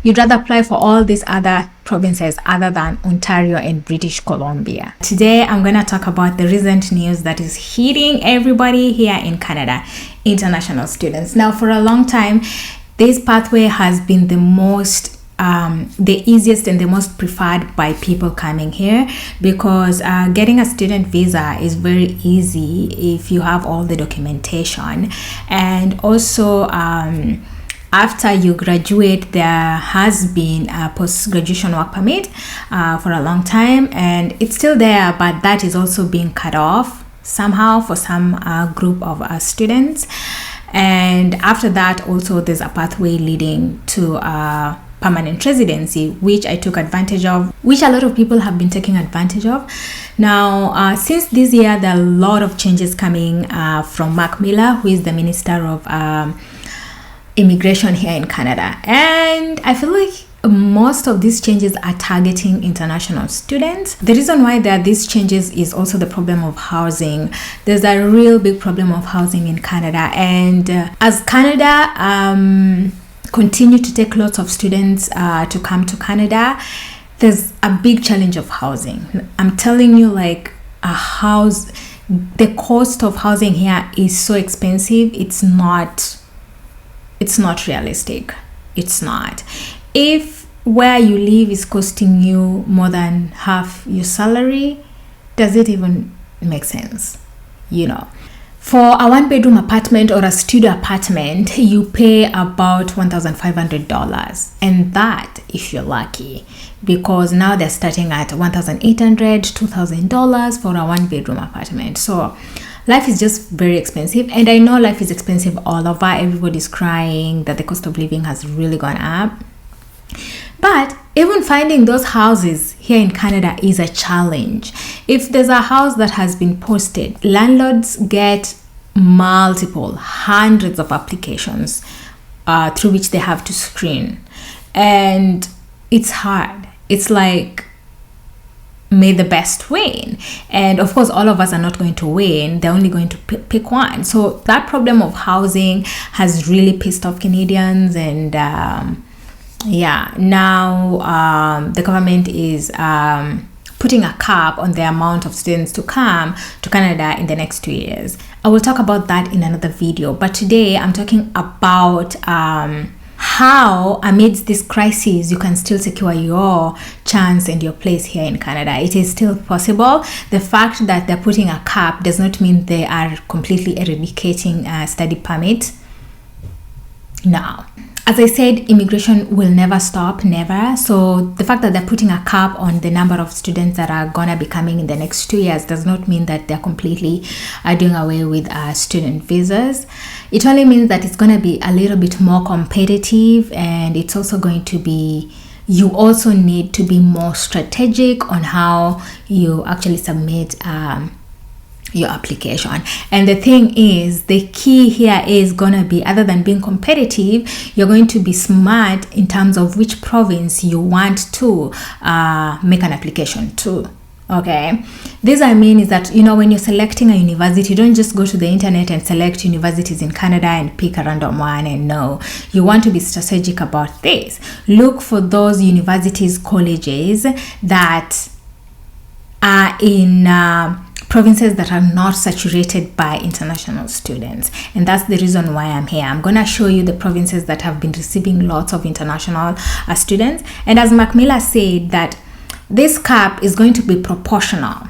you'd rather apply for all these other provinces other than Ontario and British Columbia. Today, I'm going to talk about the recent news that is hitting everybody here in Canada, international students. Now, for a long time, this pathway has been the easiest and the most preferred by people coming here, because getting a student visa is very easy if you have all the documentation. And also after you graduate, there has been a post-graduation work permit for a long time, and it's still there, but that is also being cut off somehow for some group of students. And after that, also there's a pathway leading to permanent residency, which I took advantage of, which a lot of people have been taking advantage of. Now, since this year, there are a lot of changes coming from Mark Miller, who is the Minister of Immigration here in Canada. And I feel like most of these changes are targeting international students. The reason why there are these changes is also the problem of housing. There's a real big problem of housing in Canada. And as Canada continue to take lots of students to come to Canada, there's a big challenge of housing. I'm telling you, like, the cost of housing here is so expensive. It's not realistic. It's not. If where you live is costing you more than half your salary, does it even make sense? For a one-bedroom apartment or a studio apartment, you pay about $1,500, and that if you're lucky, because now they're starting at $1,800, $2,000 for a one-bedroom apartment. So life is just very expensive, and I know life is expensive all over. Everybody's crying that the cost of living has really gone up. But even finding those houses here in Canada is a challenge. If there's a house that has been posted, landlords get hundreds of applications through which they have to screen. And it's hard. It's like, may the best win. And of course, all of us are not going to win. They're only going to pick one. So that problem of housing has really pissed off Canadians. And now the government is putting a cap on the amount of students to come to Canada in the next 2 years. I will talk about that in another video, but today I'm talking about how amidst this crisis you can still secure your chance and your place here in Canada. It is still possible. The fact that they're putting a cap does not mean they are completely eradicating study permit. Now, as I said, immigration will never stop, never. So the fact that they're putting a cap on the number of students that are gonna be coming in the next 2 years does not mean that they're completely doing away with student visas. It only means that it's gonna be a little bit more competitive, and it's also going to be, you also need to be more strategic on how you actually submit your application. And the thing is, the key here is gonna be, other than being competitive, you're going to be smart in terms of which province you want to make an application to. Okay, this I mean is that, when you're selecting a university, you don't just go to the internet and select universities in Canada and pick a random one. And no, you want to be strategic about this. Look for those universities, colleges that are in provinces that are not saturated by international students. And that's the reason why I'm here. I'm going to show you the provinces that have been receiving lots of international students. And as Mark Miller said, that this cap is going to be proportional.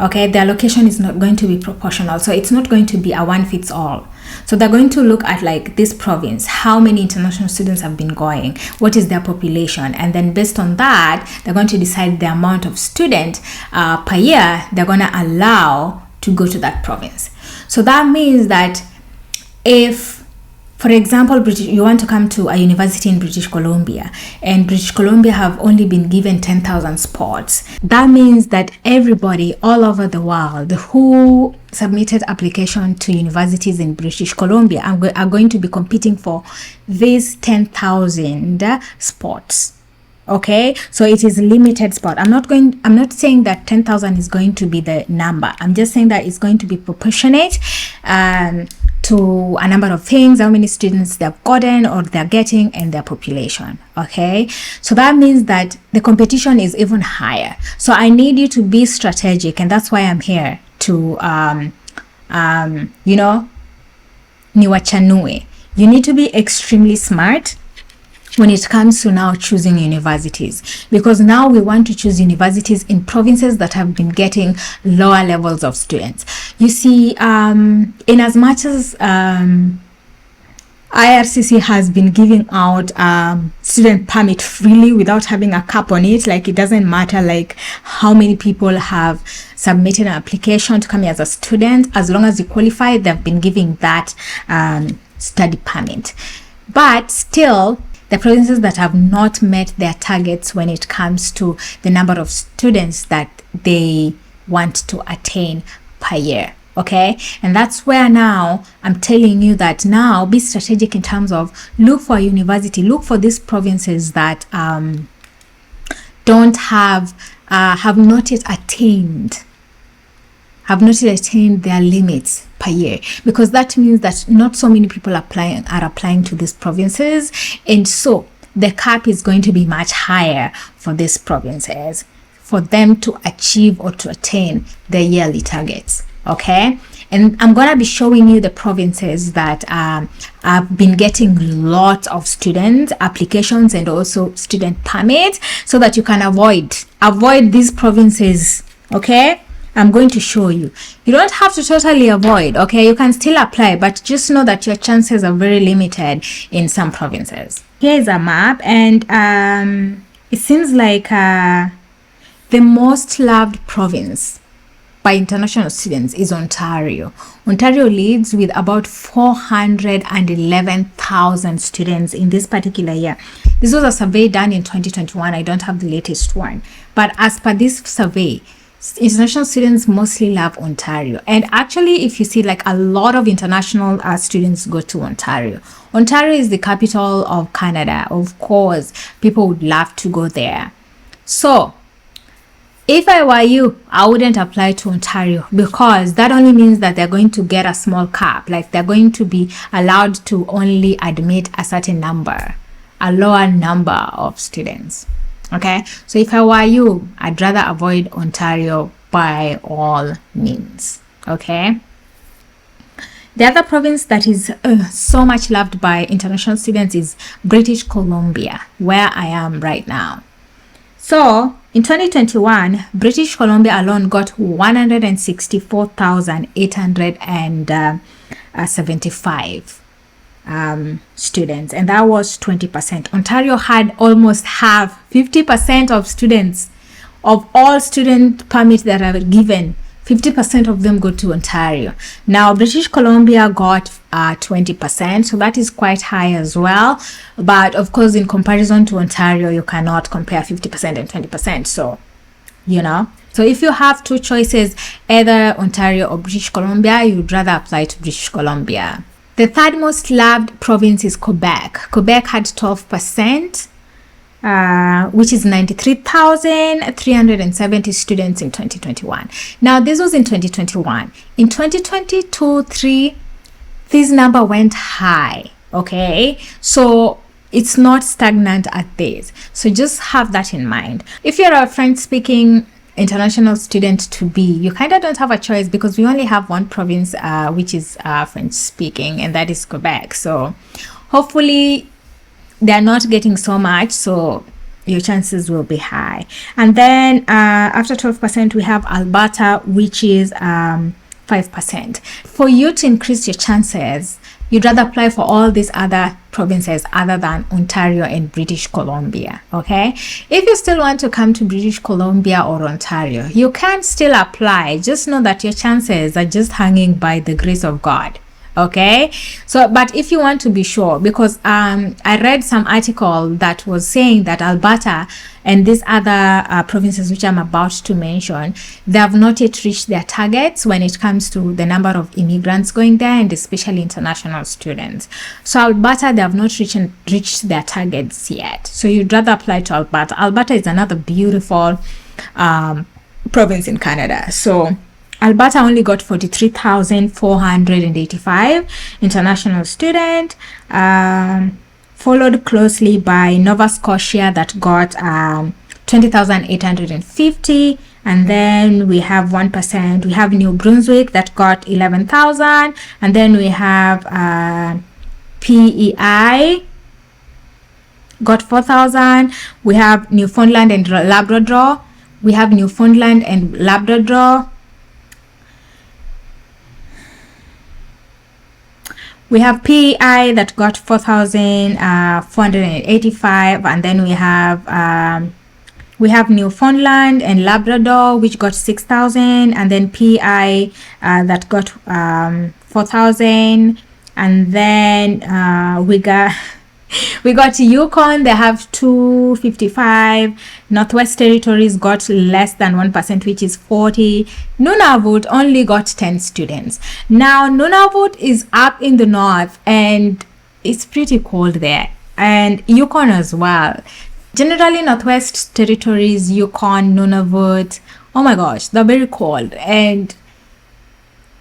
Okay, the allocation is not going to be proportional. So it's not going to be a one fits all. So they're going to look at, like, this province, how many international students have been going, what is their population, and then based on that, they're going to decide the amount of student per year they're going to allow to go to that province. So that means that if, for example, you want to come to a university in British Columbia, and British Columbia have only been given 10,000 spots, that means that everybody all over the world who submitted application to universities in British Columbia are going to be competing for these 10,000 spots. Okay, so it is limited spot. I'm not saying that 10,000 is going to be the number. I'm just saying that it's going to be proportionate to to a number of things, how many students they've gotten or they're getting, and their population. Okay, so that means that the competition is even higher. So I need you to be strategic, and that's why I'm here to niwachanue. You need to be extremely smart when it comes to now choosing universities, because now we want to choose universities in provinces that have been getting lower levels of students. You see, in as much as IRCC has been giving out student permit freely without having a cap on it, like it doesn't matter like how many people have submitted an application to come here as a student, as long as you qualify, they've been giving that study permit. But still, the provinces that have not met their targets when it comes to the number of students that they want to attain per year. Okay, and that's where now I'm telling you that now be strategic in terms of look for a university, look for these provinces that don't have not yet attained their limits per year, because that means that not so many people are applying to these provinces, and so the cap is going to be much higher for these provinces for them to achieve or to attain their yearly targets. Okay, and I'm gonna be showing you the provinces that have been getting lots of student applications and also student permits, so that you can avoid these provinces. Okay, I'm going to show you. You don't have to totally avoid, okay? You can still apply, but just know that your chances are very limited in some provinces. Here's a map, and it seems like the most loved province by international students is Ontario. Ontario leads with about 411,000 students in this particular year. This was a survey done in 2021. I don't have the latest one, but as per this survey, international students mostly love Ontario. And actually, if you see, like a lot of international students go to Ontario. Ontario is the capital of Canada. Of course, people would love to go there. So if I were you, I wouldn't apply to Ontario, because that only means that they're going to get a small cap, like they're going to be allowed to only admit a certain number, a lower number of students. Okay, so if I were you, I'd rather avoid Ontario by all means. Okay, the other province that is so much loved by international students is British Columbia, where I am right now. So in 2021, British Columbia alone got 164,875 students, and that was 20%. Ontario had almost half, 50% of students, of all student permits that are given, 50% of them go to Ontario. Now British Columbia got 20%, so that is quite high as well, but of course in comparison to Ontario, you cannot compare 50% and 20%. So so if you have two choices, either Ontario or British Columbia, you'd rather apply to British Columbia. The third most loved province is Quebec. Quebec had 12%, which is 93,370 students in 2021. Now, this was in 2021. In 2022-3, this number went high, okay? So it's not stagnant at this. So just have that in mind. If you're a French-speaking international student to be, you kind of don't have a choice, because we only have one province which is French speaking, and that is Quebec. So hopefully they're not getting so much, so your chances will be high. And then after 12%, we have Alberta, which is 5%. For you to increase your chances, you'd rather apply for all these other provinces other than Ontario and British Columbia. Okay, if you still want to come to British Columbia or Ontario, you can still apply. Just know that your chances are just hanging by the grace of God. Okay, so but if you want to be sure, because I read some article that was saying that Alberta and these other provinces which I'm about to mention, they have not yet reached their targets when it comes to the number of immigrants going there, and especially international students. So Alberta, they have not reached their targets yet, so you'd rather apply to Alberta. Alberta is another beautiful province in Canada. So Alberta only got 43,485 international student, followed closely by Nova Scotia that got 20,850, and then we have 1%. We have New Brunswick that got 11,000, and then we have PEI got 4,000. We have Newfoundland and Labrador. We have Newfoundland and Labrador. We have PEI that got 4,485, and then we have Newfoundland and Labrador, which got 6,000, and then PEI that got 4,000, and then we got Yukon, they have 255. Northwest Territories got less than 1%, which is 40. Nunavut only got 10 students. Now, Nunavut is up in the north and it's pretty cold there. And Yukon as well. Generally, Northwest Territories, Yukon, Nunavut, oh my gosh, they're very cold. And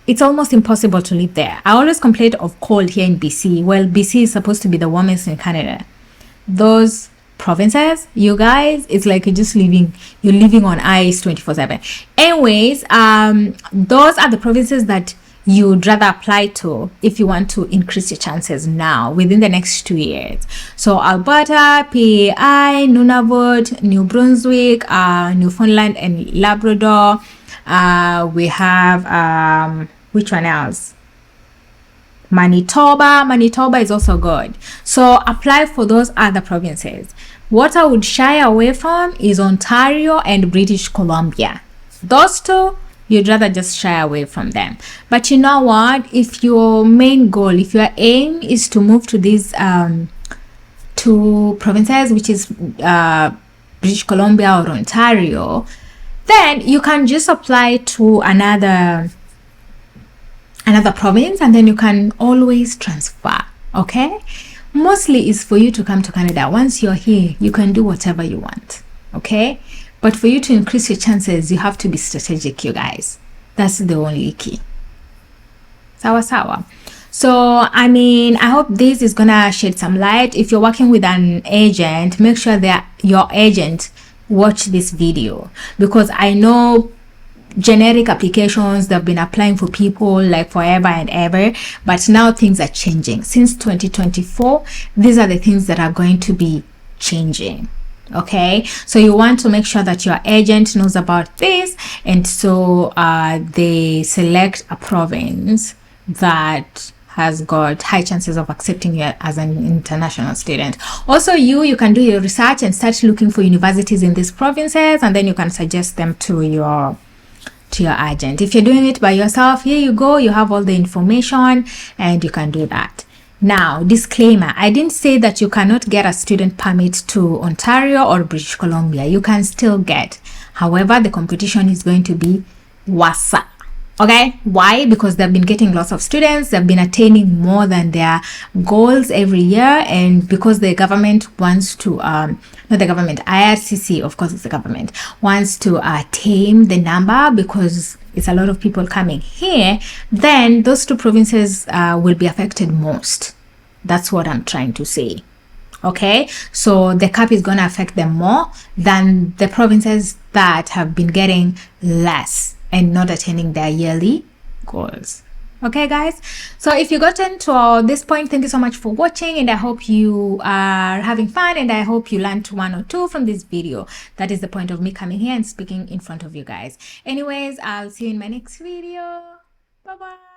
it's almost impossible to live there. I always complain of cold here in BC. Well, BC is supposed to be the warmest in Canada. Those provinces, you guys, it's like you're living on ice 24/7. Anyways, those are the provinces that you'd rather apply to if you want to increase your chances now within the next 2 years. So Alberta, PEI, Nunavut, New Brunswick, Newfoundland and Labrador. We have which one else? Manitoba is also good. So apply for those other provinces. What I would shy away from is Ontario and British Columbia. Those two, you'd rather just shy away from them. But you know what? If your main goal, if your aim is to move to these two provinces, which is British Columbia or Ontario, then you can just apply to another province, and then you can always transfer. Okay, mostly is for you to come to Canada. Once you're here, you can do whatever you want. Okay, but for you to increase your chances, you have to be strategic, you guys. That's the only key. Sawa. So I mean, I hope this is gonna shed some light. If you're working with an agent, make sure that your agent watch this video, because I know generic applications, they've been applying for people like forever and ever, but now things are changing. Since 2024, these are the things that are going to be changing. Okay, so you want to make sure that your agent knows about this, and so they select a province that has got high chances of accepting you as an international student. Also, you can do your research and start looking for universities in these provinces, and then you can suggest them to your agent. If you're doing it by yourself, here you go, you have all the information and you can do that. Now, disclaimer, I didn't say that you cannot get a student permit to Ontario or British Columbia. You can still get. However, the competition is going to be worse. Okay, why? Because they've been getting lots of students, they've been attaining more than their goals every year, and because the government wants to not the government, IRCC, of course it's the government, wants to tame the number because it's a lot of people coming here, then those two provinces will be affected most. That's what I'm trying to say. Okay, so the cap is going to affect them more than the provinces that have been getting less and not attaining their yearly goals. Okay, guys, so if you gotten to this point, thank you so much for watching, and I hope you are having fun, and I hope you learned one or two from this video. That is the point of me coming here and speaking in front of you guys. Anyways, I'll see you in my next video. Bye bye.